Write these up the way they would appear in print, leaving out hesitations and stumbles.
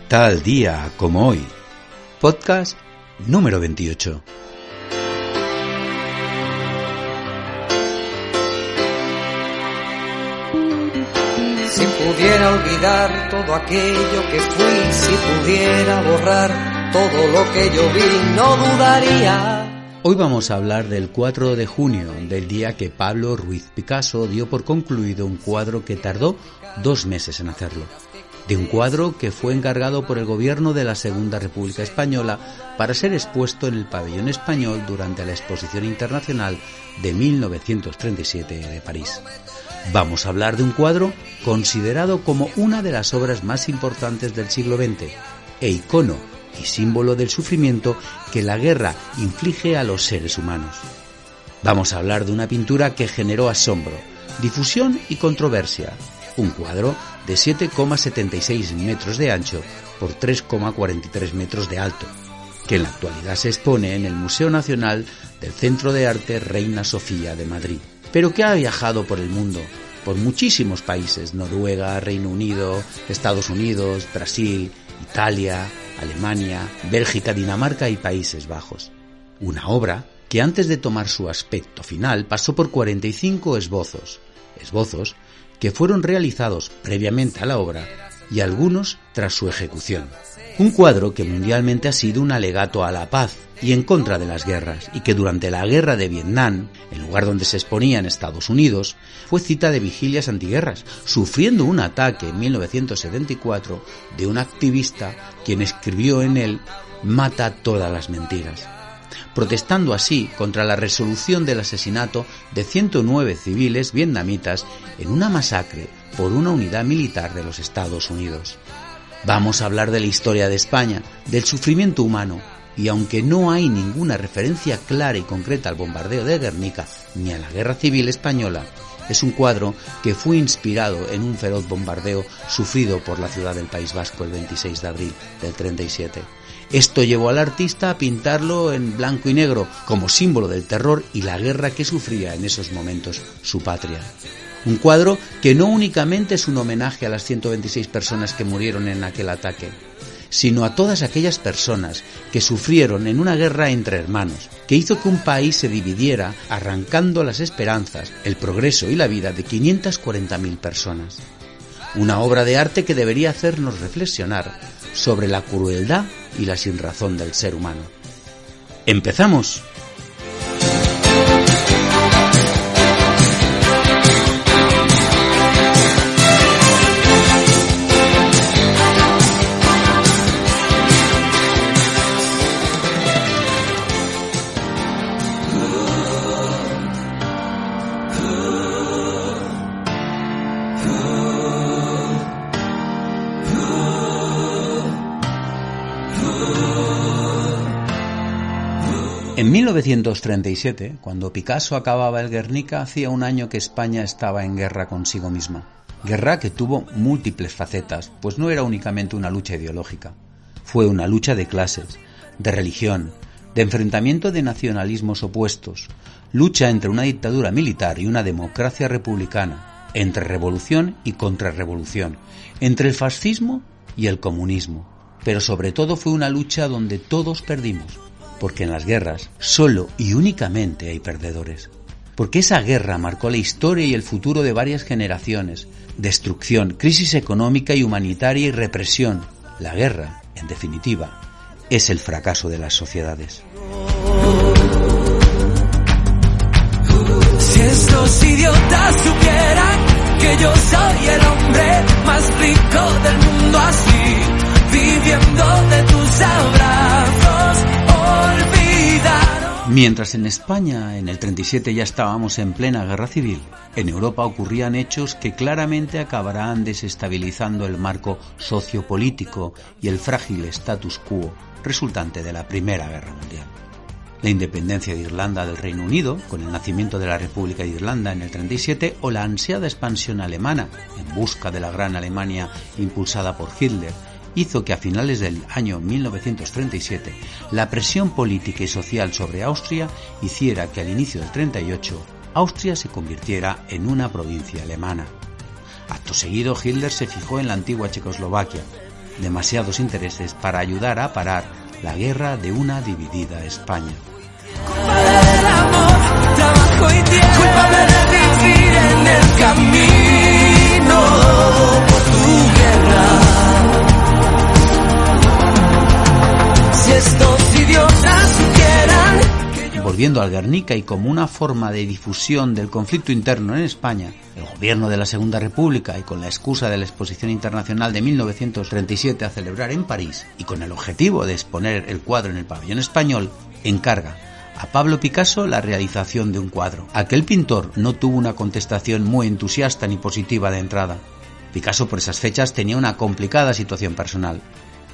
Tal día como hoy. Podcast número 28. Si pudiera olvidar todo aquello que fui, si pudiera borrar todo lo que yo vi, no dudaría. Hoy vamos a hablar del 4 de junio, del día que Pablo Ruiz Picasso dio por concluido un cuadro que tardó 2 meses en hacerlo. De un cuadro que fue encargado por el gobierno de la Segunda República Española para ser expuesto en el Pabellón Español durante la Exposición Internacional de 1937 de París. Vamos a hablar de un cuadro considerado como una de las obras más importantes del siglo XX e icono y símbolo del sufrimiento que la guerra inflige a los seres humanos. Vamos a hablar de una pintura que generó asombro, difusión y controversia. Un cuadro de 7,76 metros de ancho por 3,43 metros de alto, que en la actualidad se expone en el Museo Nacional del Centro de Arte Reina Sofía de Madrid, pero que ha viajado por el mundo, por muchísimos países: Noruega, Reino Unido, Estados Unidos, Brasil, Italia, Alemania, Bélgica, Dinamarca y Países Bajos. Una obra que antes de tomar su aspecto final pasó por 45 esbozos que fueron realizados previamente a la obra y algunos tras su ejecución. Un cuadro que mundialmente ha sido un alegato a la paz y en contra de las guerras, y que durante la guerra de Vietnam, el lugar donde se exponía en Estados Unidos, fue cita de vigilias antiguerras, sufriendo un ataque en 1974 de un activista quien escribió en él "Mata todas las mentiras", protestando así contra la resolución del asesinato de 109 civiles vietnamitas en una masacre por una unidad militar de los Estados Unidos. Vamos a hablar de la historia de España, del sufrimiento humano, y aunque no hay ninguna referencia clara y concreta al bombardeo de Guernica ni a la Guerra Civil Española, es un cuadro que fue inspirado en un feroz bombardeo sufrido por la ciudad del País Vasco el 26 de abril del 37. Esto llevó al artista a pintarlo en blanco y negro como símbolo del terror y la guerra que sufría en esos momentos su patria. Un cuadro que no únicamente es un homenaje a las 126 personas que murieron en aquel ataque, sino a todas aquellas personas que sufrieron en una guerra entre hermanos, que hizo que un país se dividiera, arrancando las esperanzas, el progreso y la vida de 540.000 personas. Una obra de arte que debería hacernos reflexionar sobre la crueldad y la sinrazón del ser humano. ¡Empezamos! En 1937, cuando Picasso acababa el Guernica, hacía un año que España estaba en guerra consigo misma. Guerra que tuvo múltiples facetas, pues no era únicamente una lucha ideológica. Fue una lucha de clases, de religión, de enfrentamiento de nacionalismos opuestos, lucha entre una dictadura militar y una democracia republicana, entre revolución y contrarrevolución, entre el fascismo y el comunismo. Pero sobre todo fue una lucha donde todos perdimos. Porque en las guerras solo y únicamente hay perdedores. Porque esa guerra marcó la historia y el futuro de varias generaciones. Destrucción, crisis económica y humanitaria y represión. La guerra, en definitiva, es el fracaso de las sociedades. Si estos idiotas supieran que yo soy el hombre más rico del mundo, así, viviendo de tus abrazos. Mientras en España en el 37 ya estábamos en plena guerra civil, en Europa ocurrían hechos que claramente acabarán desestabilizando el marco sociopolítico y el frágil status quo resultante de la Primera Guerra Mundial. La independencia de Irlanda del Reino Unido, con el nacimiento de la República de Irlanda en el 37, o la ansiada expansión alemana en busca de la Gran Alemania impulsada por Hitler, hizo que a finales del año 1937 la presión política y social sobre Austria hiciera que al inicio del 38 Austria se convirtiera en una provincia alemana. Acto seguido, Hitler se fijó en la antigua Checoslovaquia, demasiados intereses para ayudar a parar la guerra de una dividida España. Culpable del amor, trabajo y tiempo, culpable de vivir en el camino por tu guerra. Si estos idiotas supieran que yo... Volviendo al Guernica y como una forma de difusión del conflicto interno en España, el gobierno de la Segunda República, y con la excusa de la Exposición Internacional de 1937 a celebrar en París, y con el objetivo de exponer el cuadro en el pabellón español, encarga a Pablo Picasso la realización de un cuadro. Aquel pintor no tuvo una contestación muy entusiasta ni positiva de entrada. Picasso por esas fechas tenía una complicada situación personal,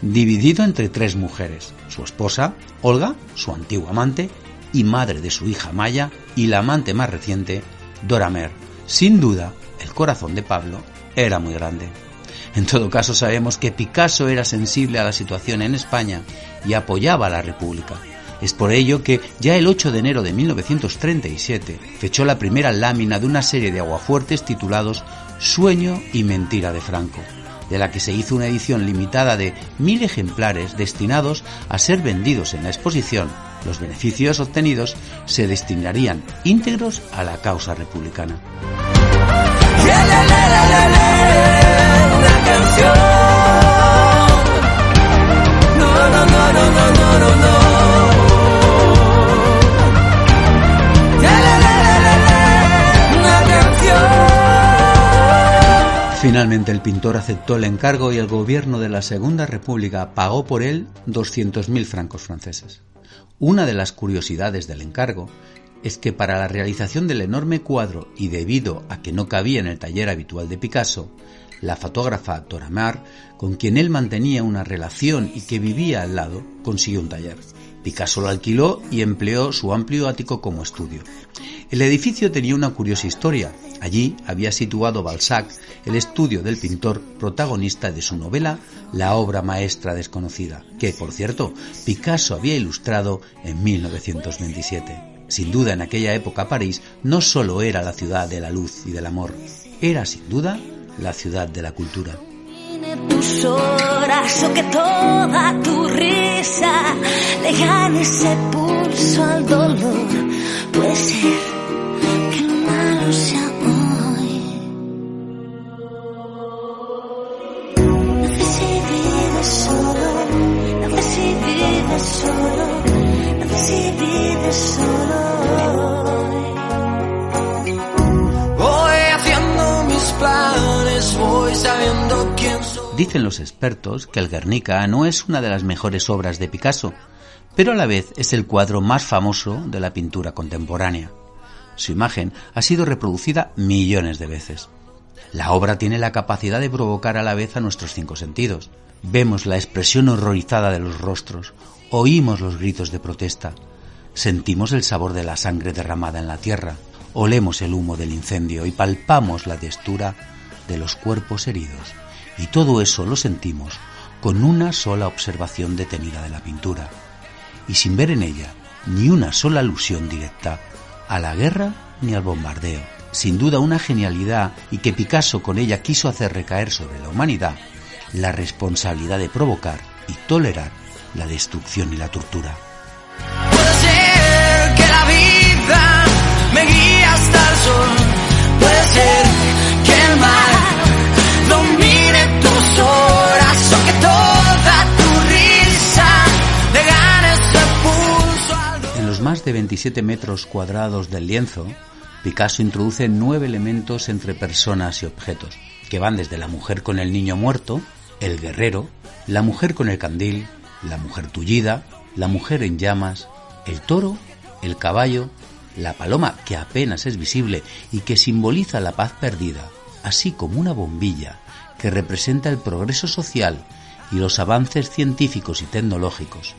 dividido entre 3 mujeres: su esposa, Olga, su antiguo amante y madre de su hija Maya, y la amante más reciente, Dora Maar. Sin duda, el corazón de Pablo era muy grande. En todo caso, sabemos que Picasso era sensible a la situación en España y apoyaba a la República. Es por ello que ya el 8 de enero de 1937 fechó la primera lámina de una serie de aguafuertes titulados Sueño y mentira de Franco, de la que se hizo una edición limitada de 1000 ejemplares destinados a ser vendidos en la exposición. Los beneficios obtenidos se destinarían íntegros a la causa republicana. Una canción. No. Finalmente el pintor aceptó el encargo y el gobierno de la Segunda República pagó por él 200.000 francos franceses. Una de las curiosidades del encargo es que para la realización del enorme cuadro, y debido a que no cabía en el taller habitual de Picasso, la fotógrafa Dora Maar, con quien él mantenía una relación y que vivía al lado, consiguió un taller. Picasso lo alquiló y empleó su amplio ático como estudio. El edificio tenía una curiosa historia. Allí había situado Balzac el estudio del pintor protagonista de su novela La obra maestra desconocida, que, por cierto, Picasso había ilustrado en 1927. Sin duda, en aquella época París no solo era la ciudad de la luz y del amor, era sin duda la ciudad de la cultura. Tus horas o que toda tu risa le gane ese pulso al dolor. Puede ser que el malo sea hoy. No sé si vives solo, no sé si vives solo, no sé si vives solo. Voy haciendo mis planes, voy sabiendo quién soy. Dicen los expertos que el Guernica no es una de las mejores obras de Picasso, pero a la vez es el cuadro más famoso de la pintura contemporánea. Su imagen ha sido reproducida millones de veces. La obra tiene la capacidad de provocar a la vez a nuestros 5 sentidos. Vemos la expresión horrorizada de los rostros, oímos los gritos de protesta, sentimos el sabor de la sangre derramada en la tierra, olemos el humo del incendio y palpamos la textura de los cuerpos heridos. Y todo eso lo sentimos con una sola observación detenida de la pintura, y sin ver en ella ni una sola alusión directa a la guerra ni al bombardeo. Sin duda una genialidad, y que Picasso con ella quiso hacer recaer sobre la humanidad la responsabilidad de provocar y tolerar la destrucción y la tortura. Puede ser que la vida me guíe hasta el sol, puede ser que el mar domine tus horas o que toda tu risa le gane ese pulso al dolor. En los más de 27 metros cuadrados del lienzo, Picasso introduce 9 elementos entre personas y objetos, que van desde la mujer con el niño muerto, el guerrero, la mujer con el candil, la mujer tullida, la mujer en llamas, el toro, el caballo, la paloma, que apenas es visible y que simboliza la paz perdida, así como una bombilla que representa el progreso social y los avances científicos y tecnológicos.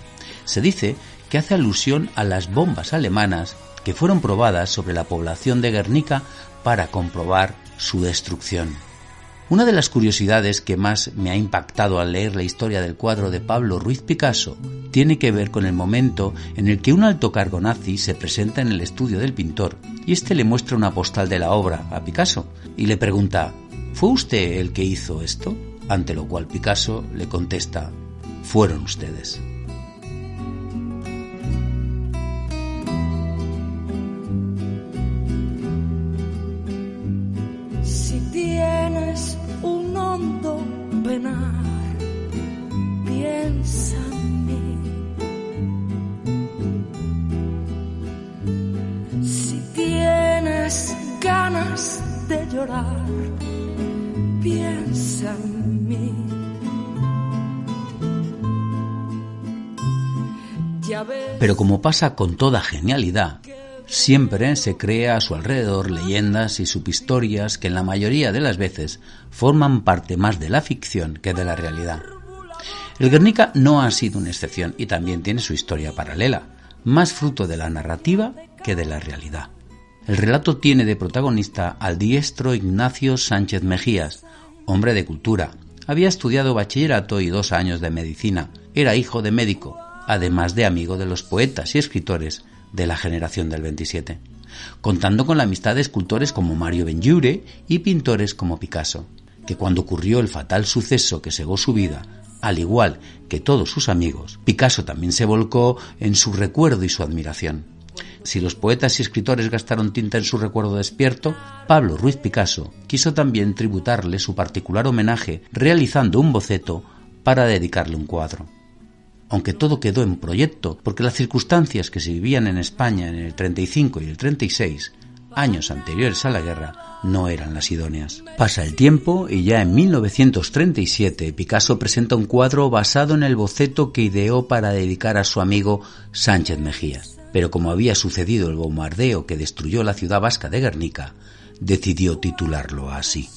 Se dice que hace alusión a las bombas alemanas que fueron probadas sobre la población de Guernica para comprobar su destrucción. Una de las curiosidades que más me ha impactado al leer la historia del cuadro de Pablo Ruiz Picasso tiene que ver con el momento en el que un alto cargo nazi se presenta en el estudio del pintor y este le muestra una postal de la obra a Picasso y le pregunta: ¿fue usted el que hizo esto? ante lo cual Picasso le contesta: fueron ustedes. Si tienes un hondo penar, piensa en mí. Si tienes ganas de llorar, piensa en mí. Pero como pasa con toda genialidad, siempre se crea a su alrededor leyendas y subhistorias que en la mayoría de las veces forman parte más de la ficción que de la realidad. El Guernica no ha sido una excepción y también tiene su historia paralela, más fruto de la narrativa que de la realidad. El relato tiene de protagonista al diestro Ignacio Sánchez Mejías, hombre de cultura. Había estudiado bachillerato y 2 años de medicina. Era hijo de médico, además de amigo de los poetas y escritores de la generación del 27, contando con la amistad de escultores como Mario Benlliure y pintores como Picasso, que cuando ocurrió el fatal suceso que cegó su vida, al igual que todos sus amigos, Picasso también se volcó en su recuerdo y su admiración. Si los poetas y escritores gastaron tinta en su recuerdo despierto, Pablo Ruiz Picasso quiso también tributarle su particular homenaje realizando un boceto para dedicarle un cuadro. Aunque todo quedó en proyecto, porque las circunstancias que se vivían en España en el 35 y el 36, años anteriores a la guerra, no eran las idóneas. Pasa el tiempo y ya en 1937 Picasso presenta un cuadro basado en el boceto que ideó para dedicar a su amigo Sánchez Mejías. Pero como había sucedido el bombardeo que destruyó la ciudad vasca de Guernica, decidió titularlo así.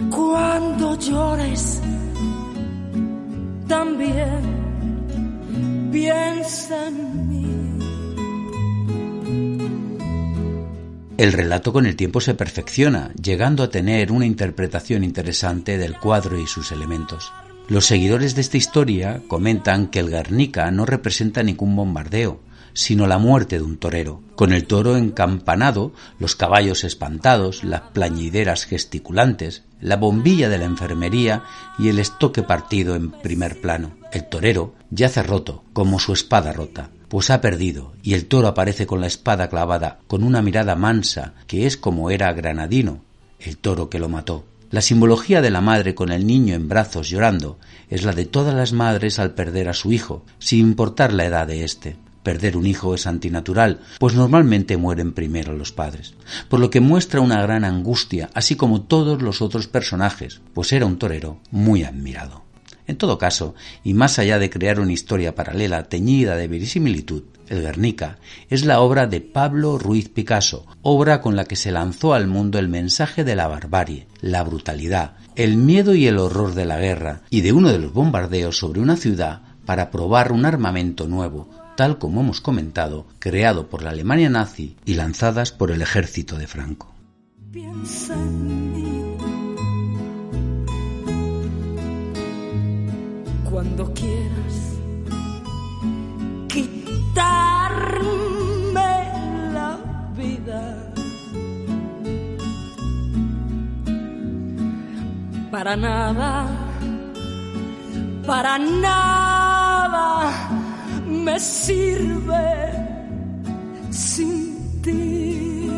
Cuando llores, también piensa en mí. El relato con el tiempo se perfecciona, llegando a tener una interpretación interesante del cuadro y sus elementos. Los seguidores de esta historia comentan que el Guernica no representa ningún bombardeo, sino la muerte de un torero, con el toro encampanado, los caballos espantados, las plañideras gesticulantes, la bombilla de la enfermería y el estoque partido en primer plano. El torero yace roto, como su espada rota, pues ha perdido, y el toro aparece con la espada clavada, con una mirada mansa, que es como era Granadino, el toro que lo mató. La simbología de la madre con el niño en brazos llorando es la de todas las madres al perder a su hijo, sin importar la edad de éste. Perder un hijo es antinatural, pues normalmente mueren primero los padres, por lo que muestra una gran angustia, así como todos los otros personajes, pues era un torero muy admirado. En todo caso, y más allá de crear una historia paralela teñida de verisimilitud, el Guernica es la obra de Pablo Ruiz Picasso, obra con la que se lanzó al mundo el mensaje de la barbarie, la brutalidad, el miedo y el horror de la guerra y de uno de los bombardeos sobre una ciudad para probar un armamento nuevo, tal como hemos comentado, creado por la Alemania nazi y lanzadas por el ejército de Franco. Piensa en mí. Cuando quieras quitarme la vida, para nada me sirve sin ti.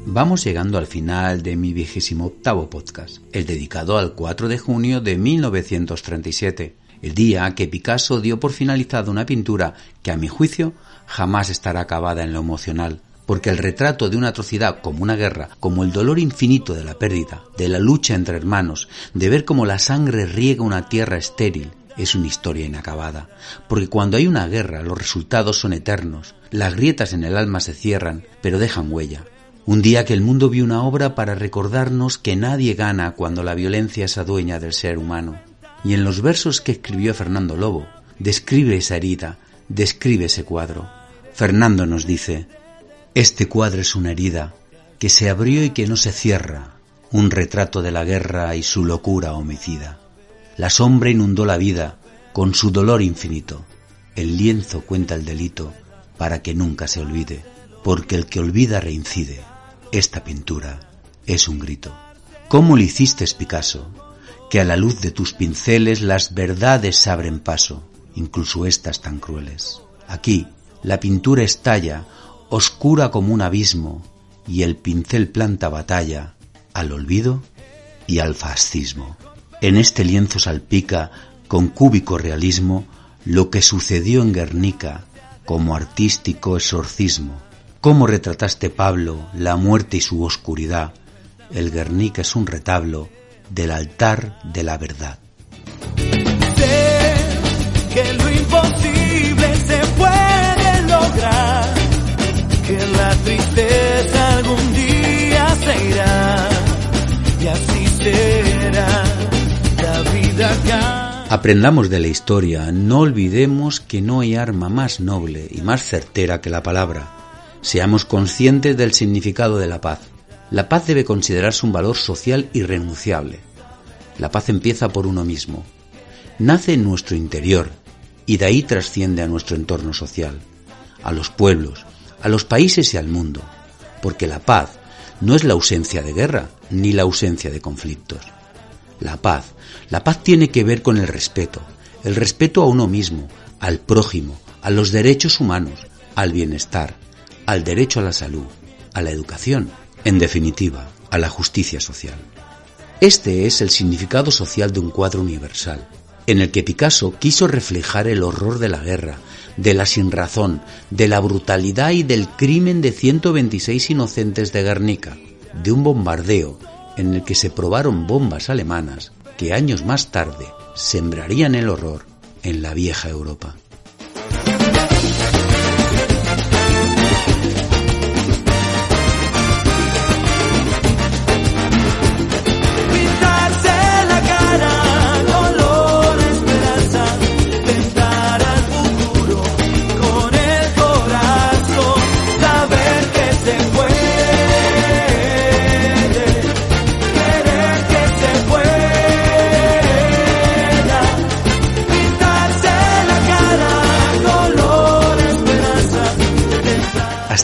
Vamos llegando al final de mi 28º podcast, el dedicado al 4 de junio de 1937, el día que Picasso dio por finalizada una pintura que a mi juicio jamás estará acabada en lo emocional, porque el retrato de una atrocidad como una guerra, como el dolor infinito de la pérdida, de la lucha entre hermanos, de ver cómo la sangre riega una tierra estéril, es una historia inacabada, porque cuando hay una guerra los resultados son eternos, las grietas en el alma se cierran, pero dejan huella. Un día que el mundo vio una obra para recordarnos que nadie gana cuando la violencia se adueña del ser humano. Y en los versos que escribió Fernando Lobo, describe esa herida, describe ese cuadro. Fernando nos dice: este cuadro es una herida que se abrió y que no se cierra, un retrato de la guerra y su locura homicida. La sombra inundó la vida con su dolor infinito. El lienzo cuenta el delito para que nunca se olvide, porque el que olvida reincide. esta pintura es un grito. ¿Cómo lo hiciste, Picasso? Que a la luz de tus pinceles las verdades abren paso, incluso estas tan crueles. Aquí, la pintura estalla, oscura como un abismo, y el pincel planta batalla al olvido y al fascismo. En este lienzo salpica, con cúbico realismo, lo que sucedió en Guernica como artístico exorcismo. Cómo retrataste, Pablo, la muerte y su oscuridad. El Guernica es un retablo del altar de la verdad. Sé que lo imposible se puede lograr, que la tristeza algún día se irá, y así será la vida acá. Aprendamos de la historia, no olvidemos que no hay arma más noble y más certera que la palabra. Seamos conscientes del significado de la paz. La paz debe considerarse un valor social irrenunciable. La paz empieza por uno mismo. Nace en nuestro interior y de ahí trasciende a nuestro entorno social, a los pueblos, a los países y al mundo, porque la paz no es la ausencia de guerra ni la ausencia de conflictos. La paz tiene que ver con el respeto a uno mismo, al prójimo, a los derechos humanos, al bienestar, al derecho a la salud, a la educación, en definitiva, a la justicia social. Este es el significado social de un cuadro universal, en el que Picasso quiso reflejar el horror de la guerra, de la sinrazón, de la brutalidad y del crimen de 126 inocentes de Guernica, de un bombardeo en el que se probaron bombas alemanas que años más tarde sembrarían el horror en la vieja Europa.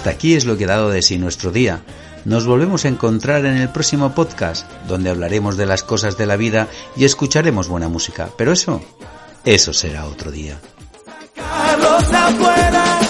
Hasta aquí es lo que ha dado de sí nuestro día. Nos volvemos a encontrar en el próximo podcast, donde hablaremos de las cosas de la vida y escucharemos buena música. Pero eso será otro día. Carlos afuera.